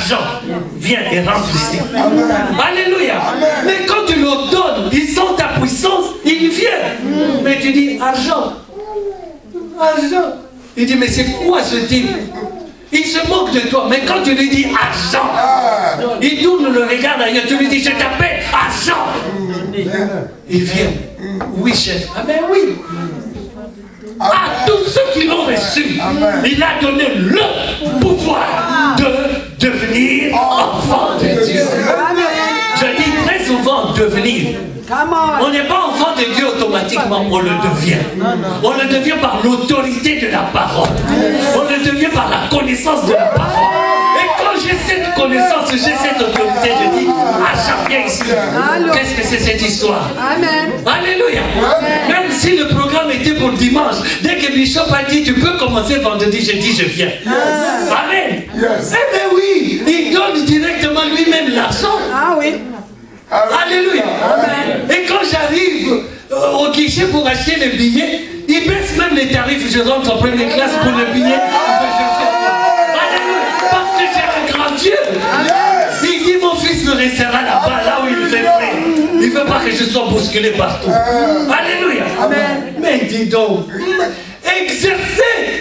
argent, viens et rentre ici. Alléluia. Mais quand tu leur donnes, ils sentent ta puissance, ils viennent. Mais tu dis, argent. Argent. Il dit, mais c'est quoi ce type? Il se moque de toi. Mais quand tu lui dis argent, il tourne le regard ailleurs. Tu lui dis, je t'appelle argent. Il vient. Oui, chef. Ah ben oui. À tous ceux qui l'ont reçu, il a donné le pouvoir de devenir enfant de Dieu. Je dis très souvent devenir. On n'est pas enfant de Dieu automatiquement, on le devient. On le devient par l'autorité de la parole. On le devient par la connaissance de la parole. Et quand j'ai cette connaissance, j'ai cette autorité, je dis, ah, j'en viens ici. Qu'est-ce que c'est cette histoire? Amen. Alléluia. Même si le programme était pour dimanche, dès que Bishop a dit, tu peux commencer vendredi, j'ai dit, je viens. Amen. Eh bien oui, il donne directement lui-même l'argent. Ah oui. Alléluia. Amen. Et quand j'arrive au guichet pour acheter les billets, il baisse même les tarifs. Je rentre en première classe pour le billet. Alléluia. Parce que j'ai un grand Dieu. Il dit mon fils me restera là-bas, là où il fait frais. Il ne veut pas que je sois bousculé partout. Alléluia. Amen. Mais dis donc, exercez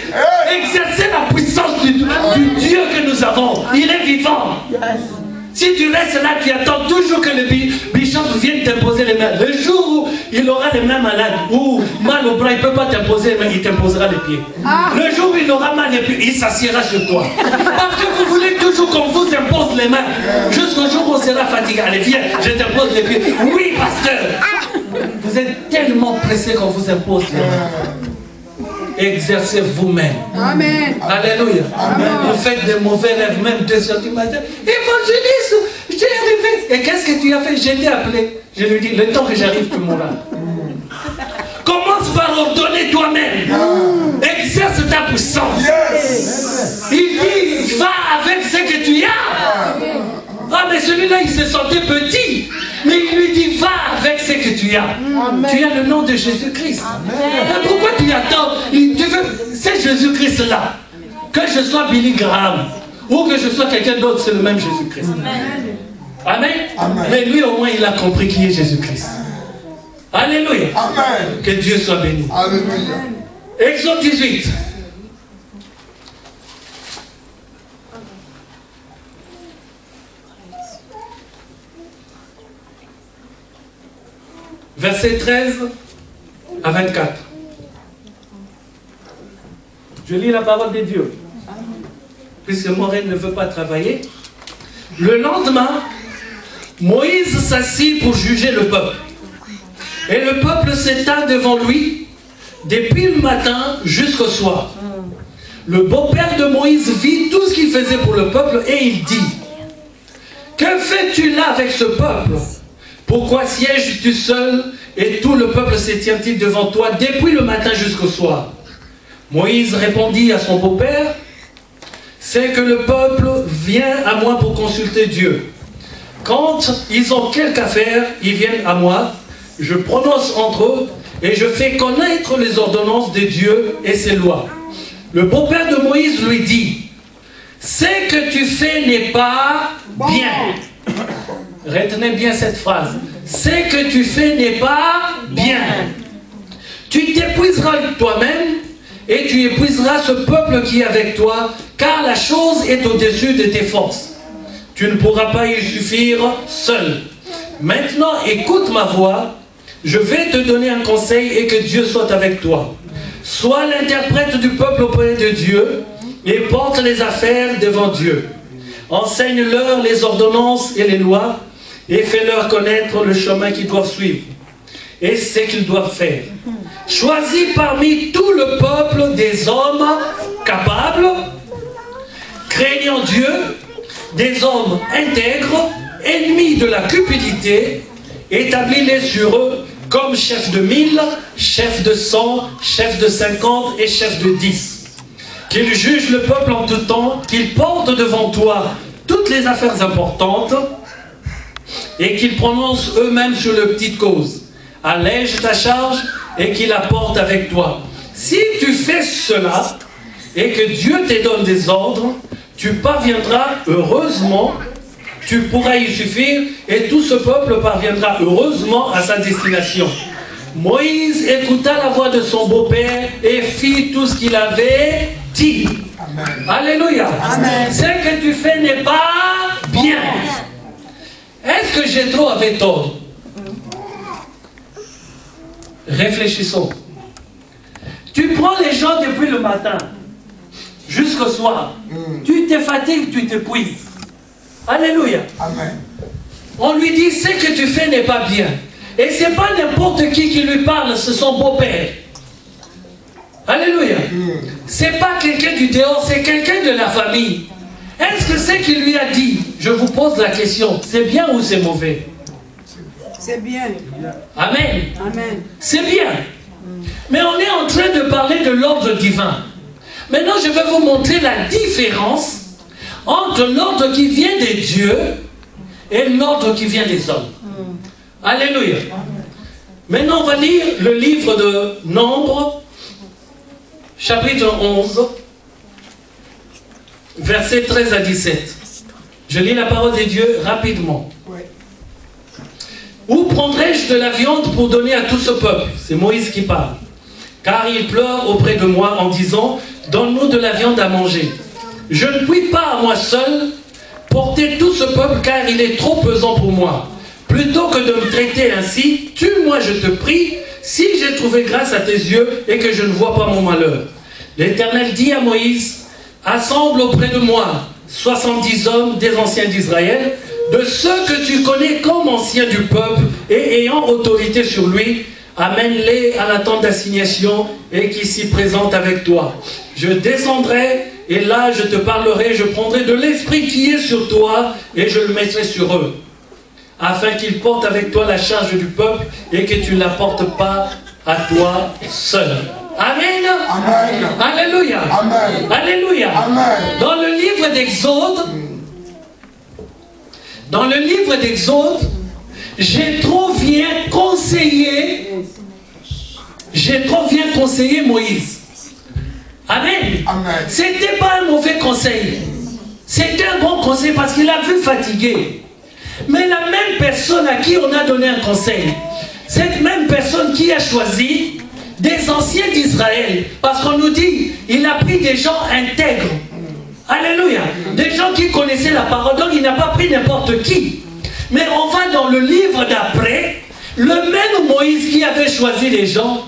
la puissance du Dieu que nous avons. Il est vivant. Si tu restes là, tu attends toujours que le bishop vienne t'imposer les mains. Le jour où il aura les mains malades, ou mal au bras, il ne peut pas t'imposer les mains, il t'imposera les pieds. Le jour où il aura mal les pieds, il s'assiera sur toi. Parce que vous voulez toujours qu'on vous impose les mains. Jusqu'au jour où on sera fatigué. Allez, viens, je t'impose les pieds. Oui, pasteur. Vous êtes tellement pressé qu'on vous impose les mains. Exercez vous-même. Amen. Alléluia. Amen. Vous faites des mauvais rêves, même 2 heures du matin. Évangéliste, j'ai arrivé. Et qu'est-ce que tu as fait? J'ai été appelé. Je lui dis, le temps que j'arrive, tu mourras. Commence par ordonner toi-même. Exerce ta puissance. Il dit, va avec ce que tu as. Ah, mais celui-là, il se sentait petit. Mais il lui dit, va avec ce que tu as. Amen. Tu as le nom de Jésus-Christ. Pourquoi tu attends? Tu veux, c'est Jésus-Christ-là. Que je sois Billy Graham ou que je sois quelqu'un d'autre, c'est le même Jésus-Christ. Amen. Amen. Mais lui, au moins, il a compris qui est Jésus-Christ. Alléluia. Amen. Que Dieu soit béni. Alléluia. Exode 18. Verset 13 à 24. Je lis la parole de Dieu. Puisque Maureen ne veut pas travailler. Le lendemain, Moïse s'assit pour juger le peuple. Et le peuple s'étend devant lui depuis le matin jusqu'au soir. Le beau-père de Moïse vit tout ce qu'il faisait pour le peuple et il dit: que fais-tu là avec ce peuple? Pourquoi sièges-tu seul et tout le peuple se tient-il devant toi depuis le matin jusqu'au soir? Moïse répondit à son beau-père: c'est que le peuple vient à moi pour consulter Dieu. Quand ils ont quelque affaire, ils viennent à moi, je prononce entre eux et je fais connaître les ordonnances de Dieu et ses lois. Le beau-père de Moïse lui dit: ce que tu fais n'est pas bien. Retenez bien cette phrase. Ce que tu fais n'est pas bien. Tu t'épuiseras toi-même et tu épuiseras ce peuple qui est avec toi, car la chose est au-dessus de tes forces. Tu ne pourras pas y suffire seul. Maintenant, écoute ma voix. Je vais te donner un conseil et que Dieu soit avec toi. Sois l'interprète du peuple auprès de Dieu et porte les affaires devant Dieu. Enseigne-leur les ordonnances et les lois et fais-leur connaître le chemin qu'ils doivent suivre et ce qu'ils doivent faire. Choisis parmi tout le peuple des hommes capables, craignant Dieu, des hommes intègres, ennemis de la cupidité, établis-les sur eux comme chefs de 1000, chefs de 100, chefs de 50 et chefs de 10. Qu'ils jugent le peuple en tout temps, qu'ils portent devant toi toutes les affaires importantes et qu'ils prononcent eux-mêmes sur leurs petites causes. Allège ta charge et qu'ils la portent avec toi. Si tu fais cela et que Dieu te donne des ordres, tu parviendras heureusement, tu pourras y suffire, et tout ce peuple parviendra heureusement à sa destination. Moïse écouta la voix de son beau-père et fit tout ce qu'il avait dit. Amen. Alléluia. Amen. Ce que tu fais n'est pas bien. Est-ce que Jéthro avait tort? Réfléchissons. Tu prends les gens depuis le matin jusqu'au soir. Tu te fatigues, tu t'épuises. Alléluia. Amen. On lui dit, ce que tu fais n'est pas bien. Et ce n'est pas n'importe qui lui parle, c'est son beau-père. Alléluia. Ce n'est pas quelqu'un du dehors, c'est quelqu'un de la famille. Est-ce que ce qu'il lui a dit, je vous pose la question, c'est bien ou c'est mauvais? C'est bien. Amen. Amen. C'est bien. Mais on est en train de parler de l'ordre divin. Maintenant, je vais vous montrer la différence entre l'ordre qui vient des dieux et l'ordre qui vient des hommes. Alléluia. Maintenant, on va lire le livre de Nombres, chapitre 11, versets 13 à 17. Je lis la parole de Dieu rapidement. Où prendrai-je de la viande pour donner à tout ce peuple? C'est Moïse qui parle. Car il pleure auprès de moi en disant, donne-nous de la viande à manger. Je ne puis pas à moi seul porter tout ce peuple car il est trop pesant pour moi. Plutôt que de me traiter ainsi, tue-moi je te prie, si j'ai trouvé grâce à tes yeux et que je ne vois pas mon malheur. L'Éternel dit à Moïse, assemble auprès de moi 70 hommes des anciens d'Israël, de ceux que tu connais comme anciens du peuple et ayant autorité sur lui, amène-les à la tente d'assignation et qui s'y présentent avec toi. Je descendrai et là je te parlerai, je prendrai de l'esprit qui est sur toi et je le mettrai sur eux, afin qu'ils portent avec toi la charge du peuple et que tu ne la portes pas à toi seul. Amen. Amen. Alléluia. Amen. Alléluia. Amen. Dans le livre d'Exode, Jéthro vient conseiller Moïse. Amen. Amen. C'était pas un mauvais conseil. C'était un bon conseil parce qu'il a vu fatigué. Mais la même personne à qui on a donné un conseil, cette même personne qui a choisi des anciens d'Israël, parce qu'on nous dit, il a pris des gens intègres. Alléluia. Des gens qui connaissaient la parole, donc il n'a pas pris n'importe qui. Mais on va dans le livre d'après, le même Moïse qui avait choisi les gens,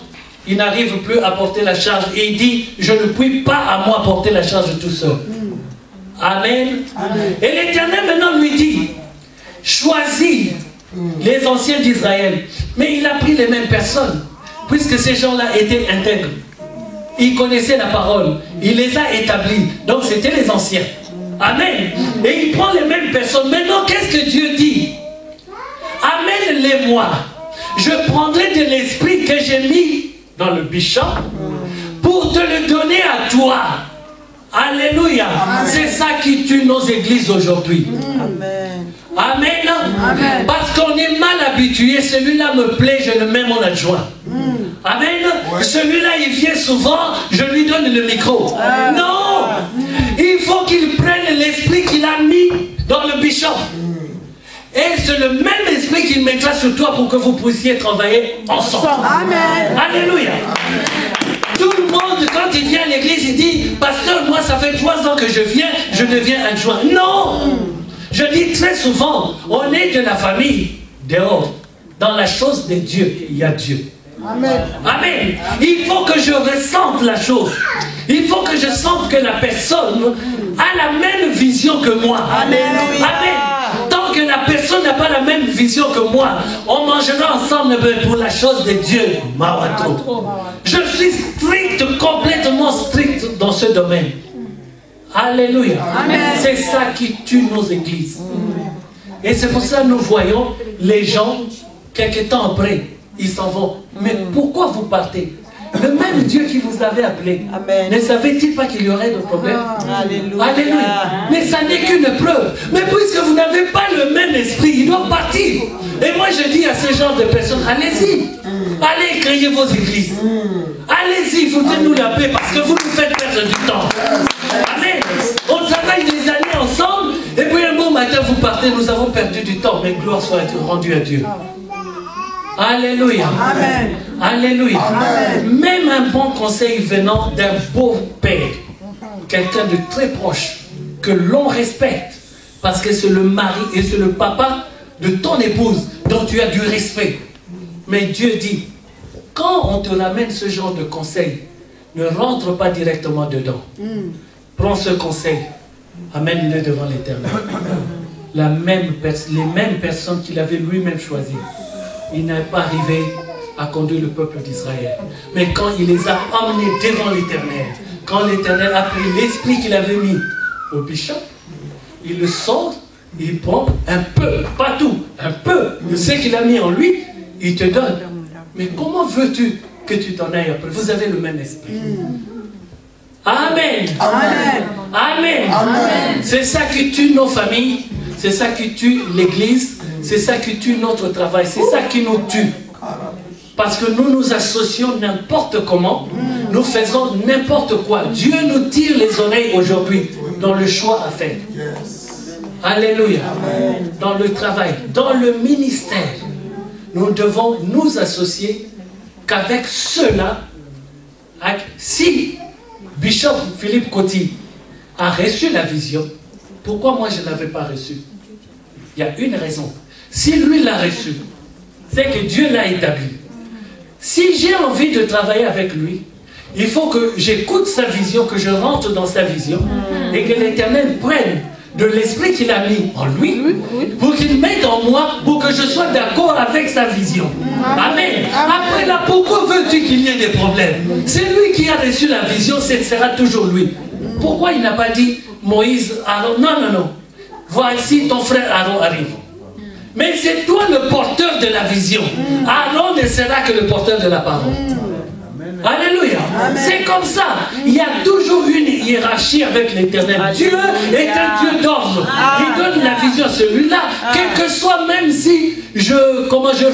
il n'arrive plus à porter la charge. Et il dit, je ne puis pas à moi porter la charge tout seul. Amen. Amen. Et l'Éternel maintenant lui dit, choisis les anciens d'Israël. Mais il a pris les mêmes personnes, puisque ces gens-là étaient intègres. Ils connaissaient la parole. Il les a établis. Donc c'était les anciens. Amen. Et il prend les mêmes personnes. Maintenant, qu'est-ce que Dieu dit? Amène-les-moi. Je prendrai de l'esprit que j'ai mis dans le bishop pour te le donner à toi. Alléluia. C'est ça qui tue nos églises aujourd'hui. Amen. Amen. Amen. Parce qu'on est mal habitué. Celui-là me plaît, je le mets mon adjoint. Amen. Ouais. Celui-là, il vient souvent, je lui donne le micro. Non. Il faut qu'il prenne l'esprit qu'il a mis dans le bishop. Et c'est le même esprit qu'il mettra sur toi pour que vous puissiez travailler ensemble. Amen. Alléluia. Amen. Tout le monde, quand il vient à l'église, il dit, pasteur, moi ça fait 3 ans que je viens, je deviens adjoint. Non. Je dis très souvent, on est de la famille dehors. Dans la chose de Dieu, il y a Dieu. Amen. Amen. Il faut que je ressente la chose. Il faut que je sente que la personne a la même vision que moi. Amen. Amen. Tant que la personne n'a pas la même vision que moi, on mangera ensemble pour la chose de Dieu. Mawato. Je suis strict, complètement strict dans ce domaine. Alléluia. C'est ça qui tue nos églises. Et c'est pour ça que nous voyons les gens, quelques temps après, ils s'en vont. Mais pourquoi vous partez? Le même Dieu qui vous avait appelé, amen, ne savait-il pas qu'il y aurait de problèmes? Alléluia. Alléluia. Mais ça n'est qu'une preuve. Mais puisque vous n'avez pas le même esprit, ils doivent partir. Et moi je dis à ce genre de personnes, allez-y. Allez créer vos églises. Allez-y, foutez-nous la paix parce que vous nous faites perdre du temps. Amen. On travaille des partez, nous avons perdu du temps, mais gloire soit rendue à Dieu. Alléluia. Amen. Alléluia. Amen. Même un bon conseil venant d'un beau père, quelqu'un de très proche, que l'on respecte, parce que c'est le mari et c'est le papa de ton épouse, dont tu as du respect. Mais Dieu dit, quand on te ramène ce genre de conseil, ne rentre pas directement dedans. Prends ce conseil, amène-le devant l'Éternel. Les mêmes personnes qu'il avait lui-même choisies. Il n'est pas arrivé à conduire le peuple d'Israël. Mais quand il les a emmenés devant l'Éternel, quand l'Éternel a pris l'esprit qu'il avait mis au bishop, il le sort, il prend un peu, pas tout, un peu de ce qu'il a mis en lui, il te donne. Mais comment veux-tu que tu t'en ailles après? Vous avez le même esprit. Amen. Amen. Amen. Amen. C'est ça qui tue nos familles, c'est ça qui tue l'église, c'est ça qui tue notre travail, c'est ça qui nous tue. Parce que nous nous associons n'importe comment, nous faisons n'importe quoi. Dieu nous tire les oreilles aujourd'hui dans le choix à faire. Alléluia. Dans le travail, dans le ministère, nous devons nous associer qu'avec ceux-là. Si Bishop Philippe Coty a reçu la vision, pourquoi moi je ne l'avais pas reçue? Il y a une raison. Si lui l'a reçue, c'est que Dieu l'a établi. Si j'ai envie de travailler avec lui, il faut que j'écoute sa vision, que je rentre dans sa vision, et que l'Éternel prenne de l'esprit qu'il a mis en lui, pour qu'il mette en moi, pour que je sois d'accord avec sa vision. Amen. Après là, pourquoi veux-tu qu'il y ait des problèmes? C'est lui qui a reçu la vision, ce sera toujours lui. Pourquoi il n'a pas dit Moïse, Aaron? Non, non, non. Voici ton frère Aaron arrive. Mais c'est toi le porteur de la vision. Aaron ne sera que le porteur de la parole. Alléluia. C'est comme ça. Il y a toujours une hiérarchie avec l'Éternel. Dieu est un Dieu d'ordre. Il donne la vision à celui-là. Quel que soit, même si je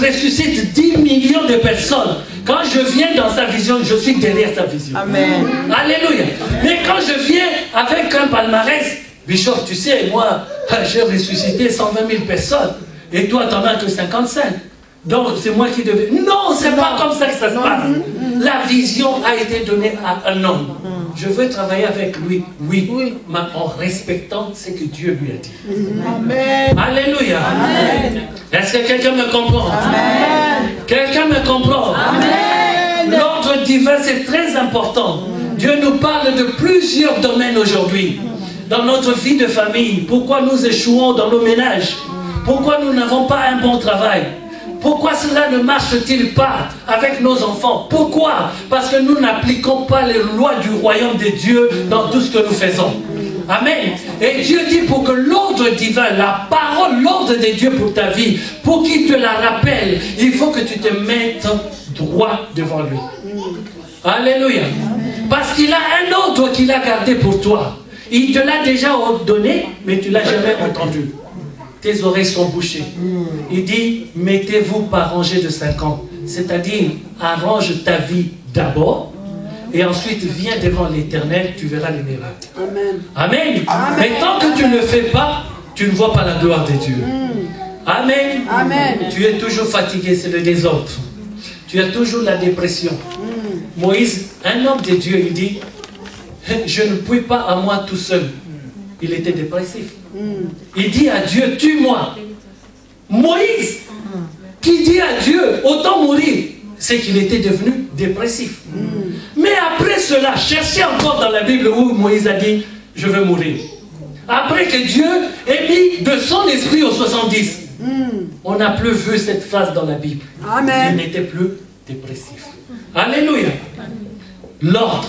ressuscite 10 millions de personnes, quand je viens dans sa vision, je suis derrière sa vision. Amen. Alléluia. Mais quand je viens avec un palmarès, Bishop, tu sais, moi, j'ai ressuscité 120 000 personnes. Et toi, tu n'en as que 55. Donc, c'est moi qui devais... Non, c'est pas comme ça que ça se passe. La vision a été donnée à un homme. Je veux travailler avec lui, oui, mais en respectant ce que Dieu lui a dit. Amen. Alléluia. Amen. Est-ce que quelqu'un me comprend? Amen. Quelqu'un me comprend? Amen. L'ordre divin, c'est très important. Dieu nous parle de plusieurs domaines aujourd'hui. Dans notre vie de famille, pourquoi nous échouons dans nos ménages? Pourquoi nous n'avons pas un bon travail? Pourquoi cela ne marche-t-il pas avec nos enfants? Pourquoi? Parce que nous n'appliquons pas les lois du royaume de Dieu dans tout ce que nous faisons. Amen. Et Dieu dit pour que l'ordre divin, la parole, l'ordre de Dieu pour ta vie, pour qu'il te la rappelle, il faut que tu te mettes droit devant lui. Alléluia. Parce qu'il a un ordre qu'il a gardé pour toi. Il te l'a déjà donné, mais tu ne l'as jamais entendu. Tes oreilles sont bouchées. Il dit, mettez-vous par rangée de 5 ans. C'est-à-dire, arrange ta vie d'abord, et ensuite viens devant l'Éternel, tu verras les miracles. Amen. Amen. Amen. Mais tant que tu ne le fais pas, tu ne vois pas la gloire de Dieu. Amen. Amen. Tu es toujours fatigué, c'est le désordre. Tu as toujours la dépression. Moïse, un homme de Dieu, il dit, je ne puis pas à moi tout seul. Il était dépressif. Il dit à Dieu, tue-moi. Moïse, qui dit à Dieu, autant mourir, c'est qu'il était devenu dépressif. Mais après cela, cherchez encore dans la Bible où Moïse a dit, je veux mourir. Après que Dieu ait mis de son esprit aux 70, on n'a plus vu cette phrase dans la Bible. Amen. Il n'était plus dépressif. Alléluia. L'ordre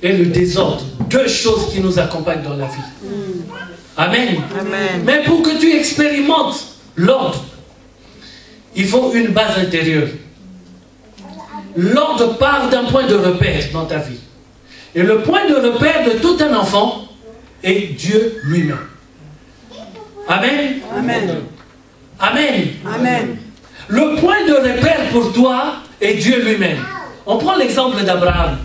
et le désordre, deux choses qui nous accompagnent dans la vie. Amen. Amen. Mais pour que tu expérimentes l'ordre, il faut une base intérieure. L'ordre part d'un point de repère dans ta vie. Et le point de repère de tout un enfant est Dieu lui-même. Amen. Amen. Amen. Amen. Le point de repère pour toi est Dieu lui-même. On prend l'exemple d'Abraham.